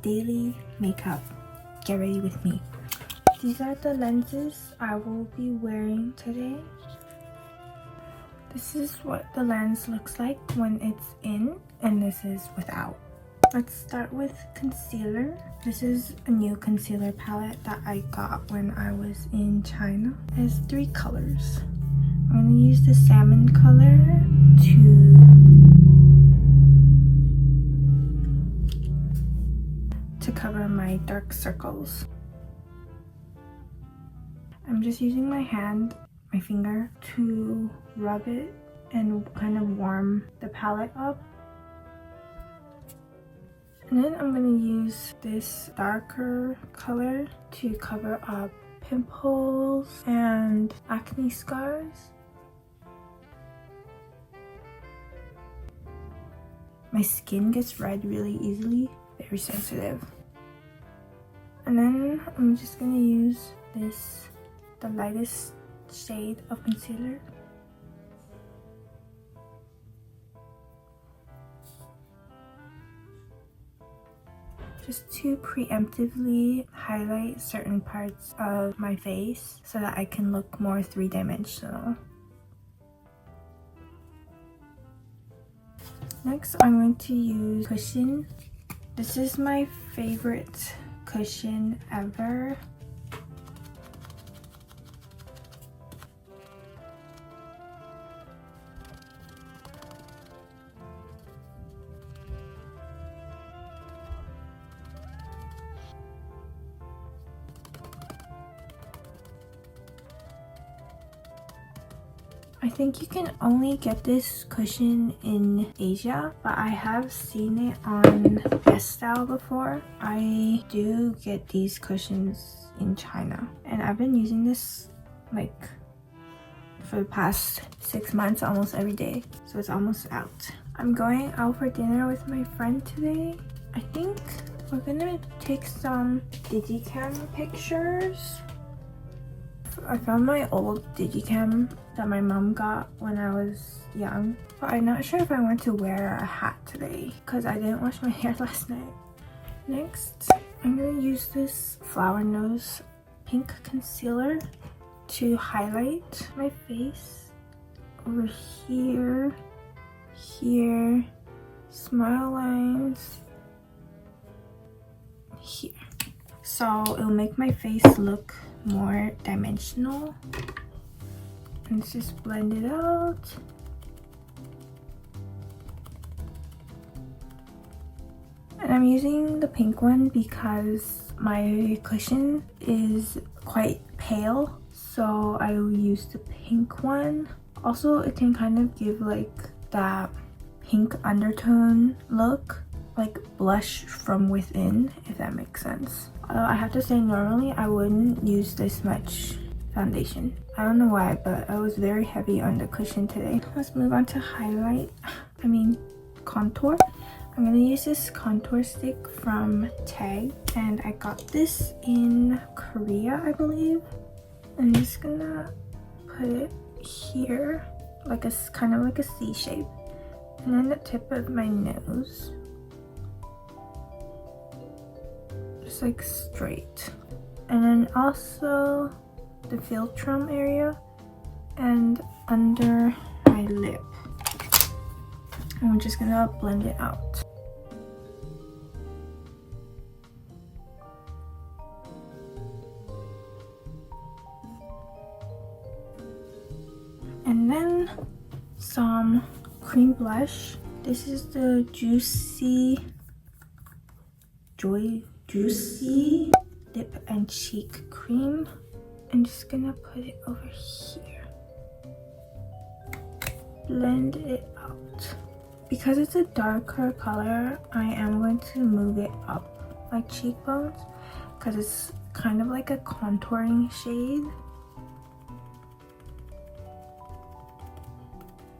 daily makeup. Get ready with me. These are the lenses I will be wearing today. This is what the lens looks like when it's in, and this is without. Let's start with concealer. This is a new concealer palette that I got when I was in China. It has 3 colors. I'm going to use the salmon color to cover my dark circles. I'm just using my hand, my finger, to rub it and kind of warm the palette up. And then I'm going to use this darker color to cover up pimples and acne scars. My skin gets red really easily, very sensitive. And then I'm just going to use this, the lightest shade of concealer. Just to preemptively highlight certain parts of my face so that I can look more three-dimensional. Next, I'm going to use cushion. This is my favorite cushion ever. I think you can only get this cushion in Asia, but I have seen it on YesStyle before. I do get these cushions in China, and I've been using this like for the past 6 months almost every day, so it's almost out. I'm going out for dinner with my friend today. I think we're gonna take some digicam pictures. I found my old digicam that my mom got when I was young, but I'm not sure if I want to wear a hat today because I didn't wash my hair last night. Next, I'm going to use this Flower Nose pink concealer to highlight my face over here, here, smile lines, here. So it'll make my face look more dimensional. And let's just blend it out. And I'm using the pink one because my cushion is quite pale, so I will use the pink one. Also, it can kind of give like that pink undertone look, like blush from within, if that makes sense. Although I have to say, normally I wouldn't use this much foundation. I don't know why, but I was very heavy on the cushion today. Let's move on to contour. I'm gonna use this contour stick from Tag, and I got this in Korea, I believe. I'm just gonna put it here, like a kind of like a C shape, and then the tip of my nose. Like straight, and then also the philtrum area and under my lip, and we're just gonna blend it out. And then some cream blush. This is the Juicy Lip and Cheek Cream. I'm just gonna put it over here. Blend it out. Because it's a darker color, I am going to move it up my cheekbones because it's kind of like a contouring shade.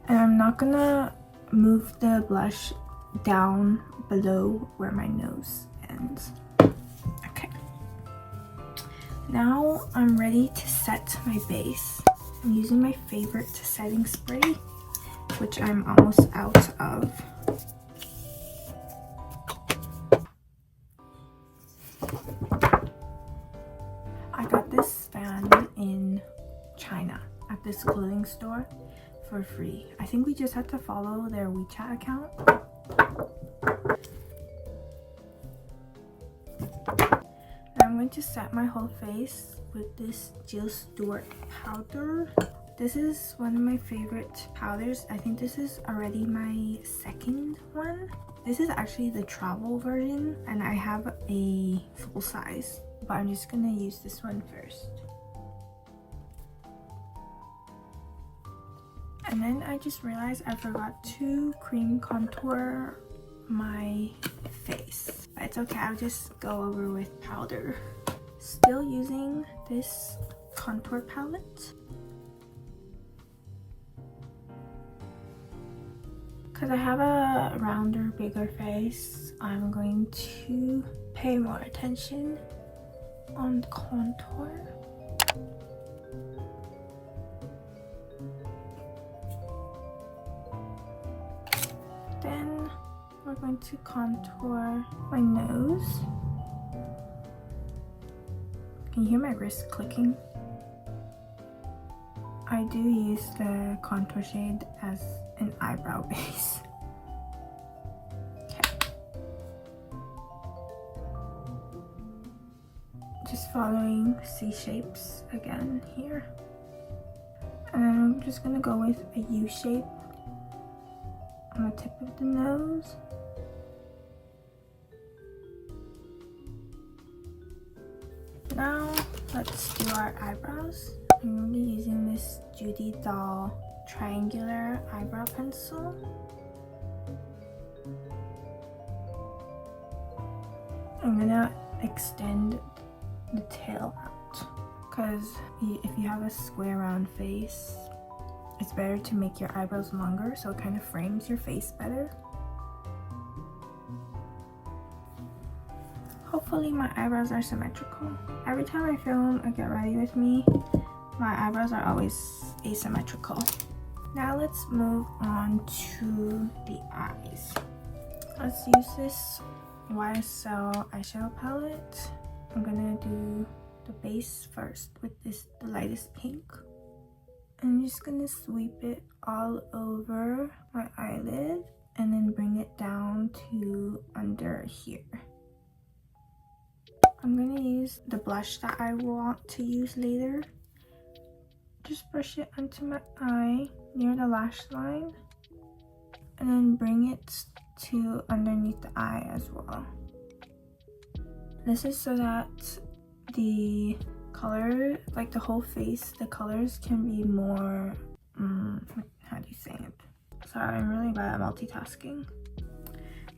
And I'm not gonna move the blush down below where my nose ends. Okay. Now I'm ready to set my base. I'm using my favorite setting spray, which I'm almost out of. this fan in China at this clothing store for free. I think we just had to follow their WeChat account. I'm going to set my whole face with this Jill Stewart powder. This is one of my favorite powders. I think this is already my second one. This is actually the travel version, and I have a full size, but I'm just gonna use this one first. And then I just realized I forgot to cream contour my face, but it's okay, I'll just go over with powder. Still using this contour palette because I have a rounder, bigger face. I'm going to pay more attention on the contour. Then we're going to contour my nose. Can you hear my wrist clicking? I do use the contour shade as an eyebrow base. Okay. Just following C shapes again here. And then I'm just gonna go with a U shape on the tip of the nose. Now let's do our eyebrows. I'm going to be using this Judy Doll triangular eyebrow pencil. I'm gonna extend the tail out because if you have a square round face, it's better to make your eyebrows longer so it kind of frames your face better. Hopefully my eyebrows are symmetrical. Every time I film a Get Ready With Me, my eyebrows are always asymmetrical. Now let's move on to the eyes. Let's use this YesStyle eyeshadow palette. I'm gonna do the base first with the lightest pink. I'm just gonna sweep it all over my eyelid and then bring it down to under here. I'm gonna use the blush that I want to use later. Just brush it onto my eye near the lash line and then bring it to underneath the eye as well. This is so that the color, like the whole face, the colors can be more, how do you say it? Sorry, I'm really bad at multitasking.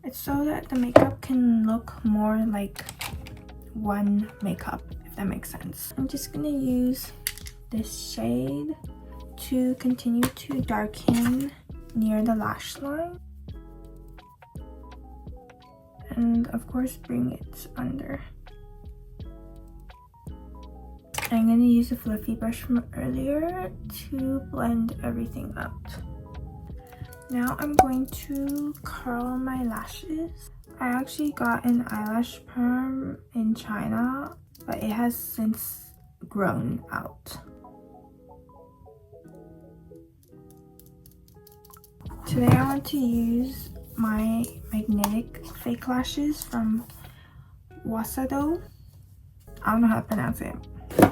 It's so that the makeup can look more like one makeup, if that makes sense. I'm just gonna use this shade to continue to darken near the lash line. And of course, bring it under. I'm going to use a fluffy brush from earlier to blend everything out. Now I'm going to curl my lashes. I actually got an eyelash perm in China, but it has since grown out. Today I want to use my magnetic fake lashes from YesStyle. I don't know how to pronounce it.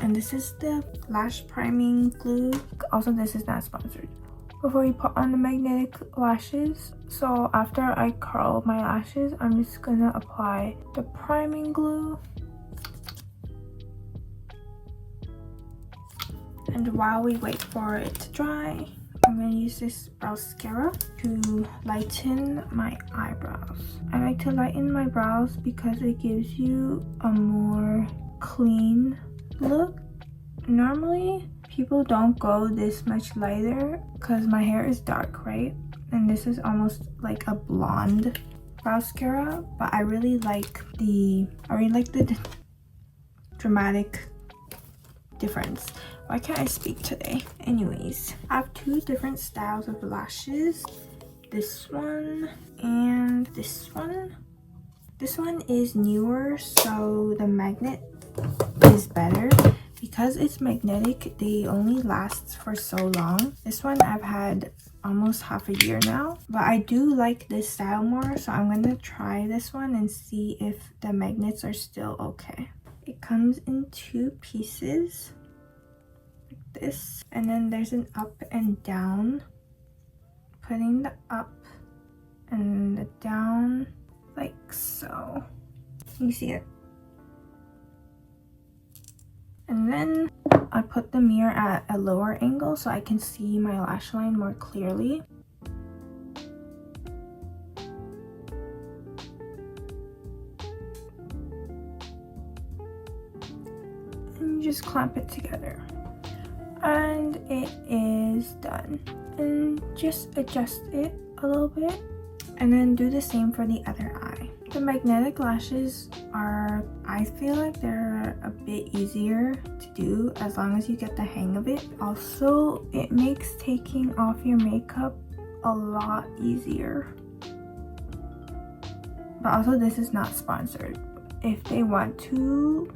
And this is the lash priming glue. Also, this is not sponsored. Before you put on the magnetic lashes, so after I curl my lashes, I'm just gonna apply the priming glue. And while we wait for it to dry, I'm going to use this mascara to lighten my eyebrows. I like to lighten my brows because it gives you a more clean look. Normally, people don't go this much lighter because my hair is dark, right? And this is almost like a blonde mascara, but I really like the dramatic difference. Why can't I speak today? Anyways, I have two different styles of lashes. This one and this one. This one is newer, so the magnet is better because it's magnetic, they only last for so long. This one I've had almost half a year now, but I do like this style more, so I'm gonna try this one and see if the magnets are still okay. It comes in 2 pieces like this, and then there's an up and down. Putting the up and the down like so. You see it? And then I put the mirror at a lower angle so I can see my lash line more clearly. And just clamp it together. And it is done. And just adjust it a little bit. And then do the same for the other eye. The magnetic lashes are, I feel like they're a bit easier to do as long as you get the hang of it. Also, it makes taking off your makeup a lot easier. But also, this is not sponsored. If they want to,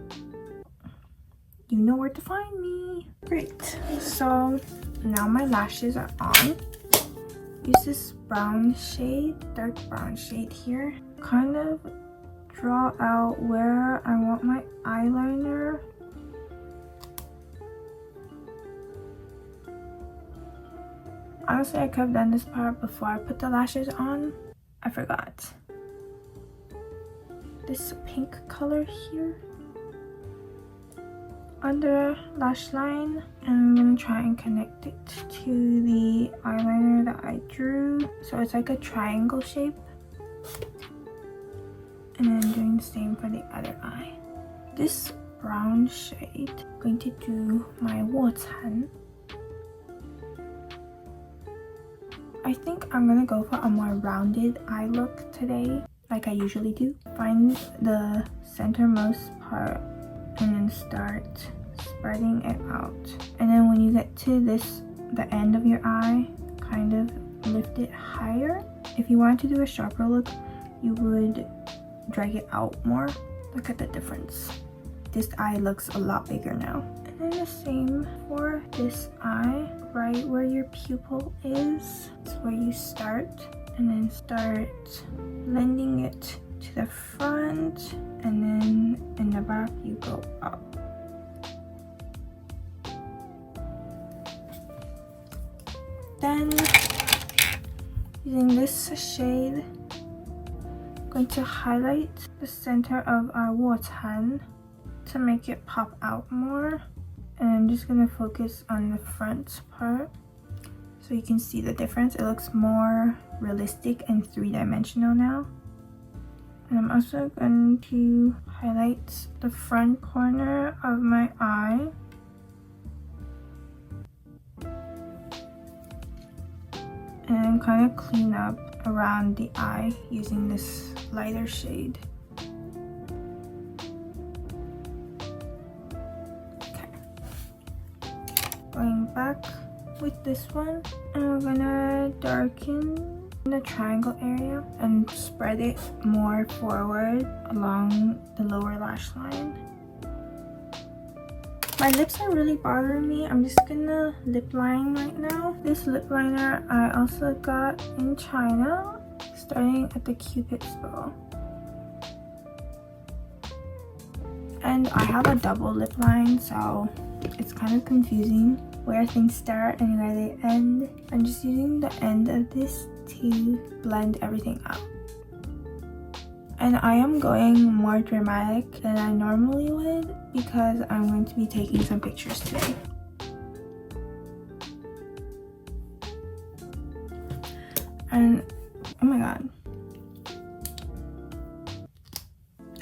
you know where to find me. Great. So now my lashes are on. Use this brown shade, dark brown shade here. Kind of draw out where I want my eyeliner. Honestly, I could have done this part before I put the lashes on. I forgot. This pink color here under lash line, and I'm gonna try and connect it to the eyeliner that I drew, so it's like a triangle shape. And then doing the same for the other eye. This brown shade, I'm going to do my 卧蚕. I think I'm gonna go for a more rounded eye look today, like I usually do. Find the centermost part and then start spreading it out. And then when you get to the end of your eye, kind of lift it higher. If you wanted to do a sharper look, you would drag it out more. Look at the difference. This eye looks a lot bigger now. And then the same for this eye, right where your pupil is. It's where you start, and then start blending it to the front, and then in the back you go up. Then using this shade, I'm going to highlight the center of our 卧蚕 to make it pop out more, and I'm just going to focus on the front part so you can see the difference. It looks more realistic and 3-dimensional now. And I'm also going to highlight the front corner of my eye. And kind of clean up around the eye using this lighter shade. Okay. Going back with this one, and we're gonna darken the triangle area and spread it more forward along the lower lash line. My lips are really bothering me. I'm just gonna lip line right now. This lip liner I also got in China, starting at the Cupid's bow. And I have a double lip line, so it's kind of confusing where things start and where they end. I'm just using the end of this to blend everything out. And I am going more dramatic than I normally would because I'm going to be taking some pictures today. And oh my god.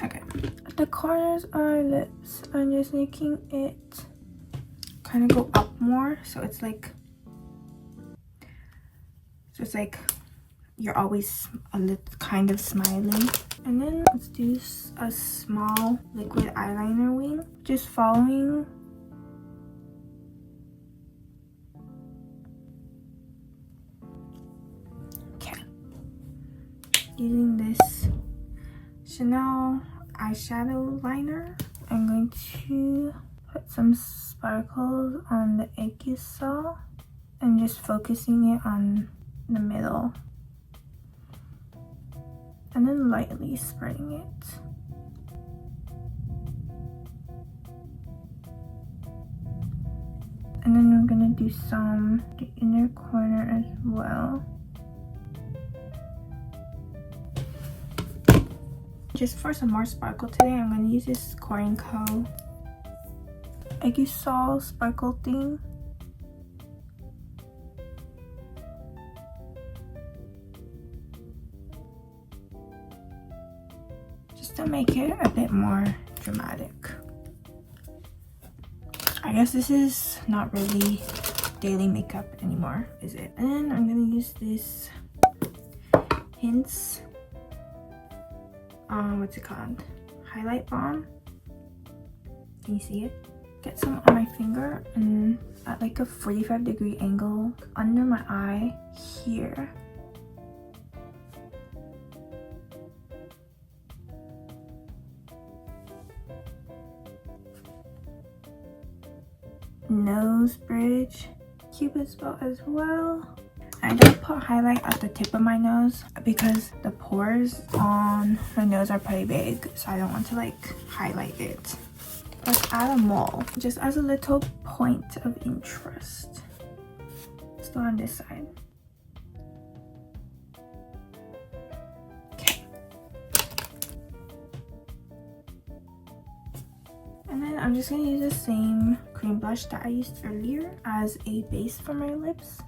Okay. At the corners of our lips, I'm just making it kind of go up more, so it's like you're always kind of smiling. And then let's do a small liquid eyeliner wing, just following using this Chanel eyeshadow liner. I'm going to put some sparkles on the YesStyle and just focusing it on the middle. And then lightly spreading it. And then we're gonna do some the inner corner as well. Just for some more sparkle today, I'm gonna use this Core & Co. YesStyle sparkle thing. Just to make it a bit more dramatic. I guess this is not really daily makeup anymore, is it? And then I'm gonna use this Hints, what's it called? Highlight balm. Can you see it? Get some on my finger and at like a 45-degree angle under my eye here. Nose bridge, Cupid's bow as well. I don't put highlight at the tip of my nose because the pores on my nose are pretty big, so I don't want to like highlight it. Let's add a mole just as a little point of interest. Let's go on this side. Okay. And then I'm just gonna use the same cream blush that I used earlier as a base for my lips.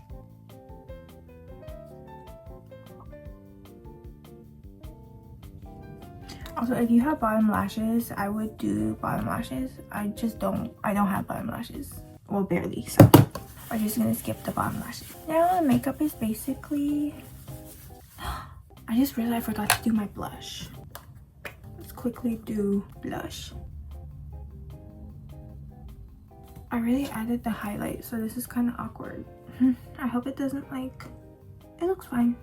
Also, if you have bottom lashes, I would do bottom lashes. I don't have bottom lashes. Well, barely, so we're just gonna skip the bottom lashes. Now the makeup is basically... I just realized I forgot to do my blush. Let's quickly do blush. I really added the highlight, so this is kind of awkward. I hope it doesn't like... It looks fine.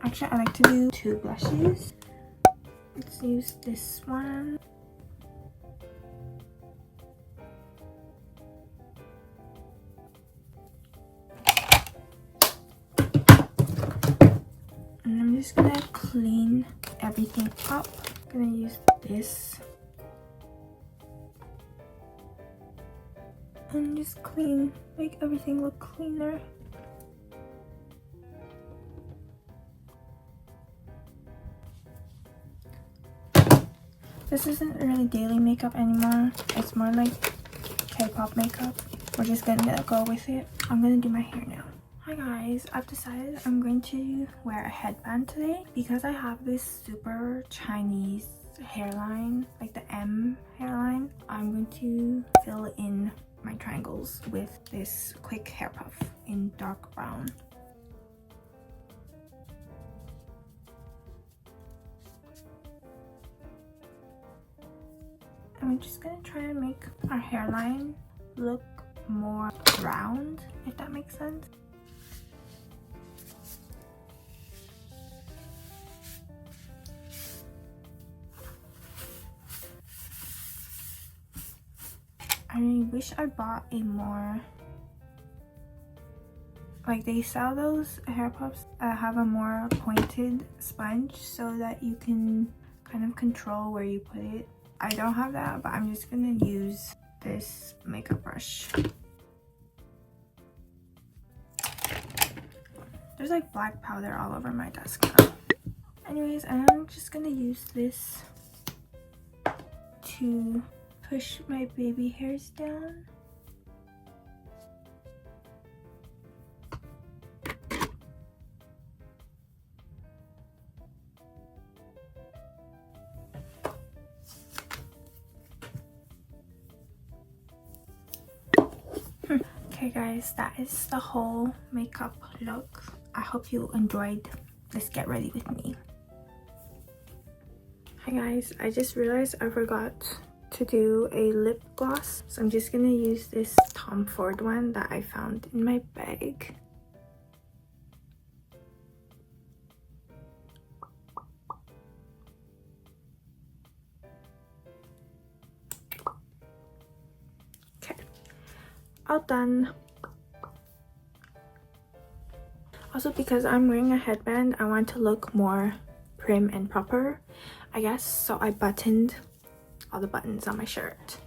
Actually, I like to do two blushes. Let's use this one. And I'm just gonna clean everything up. I'm gonna use this. And just make everything look cleaner. This isn't really daily makeup anymore. It's more like K-pop makeup. We're just gonna go with it. I'm gonna do my hair now. Hi guys, I've decided I'm going to wear a headband today because I have this super Chinese hairline, like the M hairline. I'm going to fill in my triangles with this quick hair puff in dark brown. And we're just gonna try and make our hairline look more round, if that makes sense. I wish I bought a more, like they sell those hair puffs that have a more pointed sponge so that you can kind of control where you put it. I don't have that, but I'm just gonna use this makeup brush. There's like black powder all over my desk now. Anyways, I'm just gonna use this to push my baby hairs down. Okay guys, that is the whole makeup look. I hope you enjoyed this get ready with me. Hi guys, I just realized I forgot to do a lip gloss, so I'm just gonna use this Tom Ford one that I found in my bag. all done. Also, because I'm wearing a headband, I want to look more prim and proper, I guess, so I buttoned all the buttons on my shirt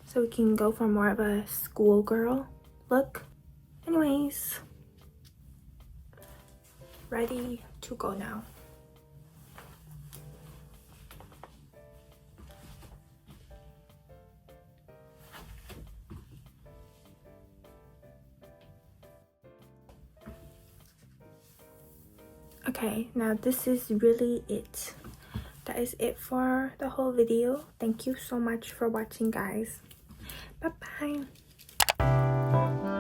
so we can go for more of a schoolgirl look. Anyways, ready to go now. Okay, now this is really it. That is it for the whole video. Thank you so much for watching, guys. Bye bye.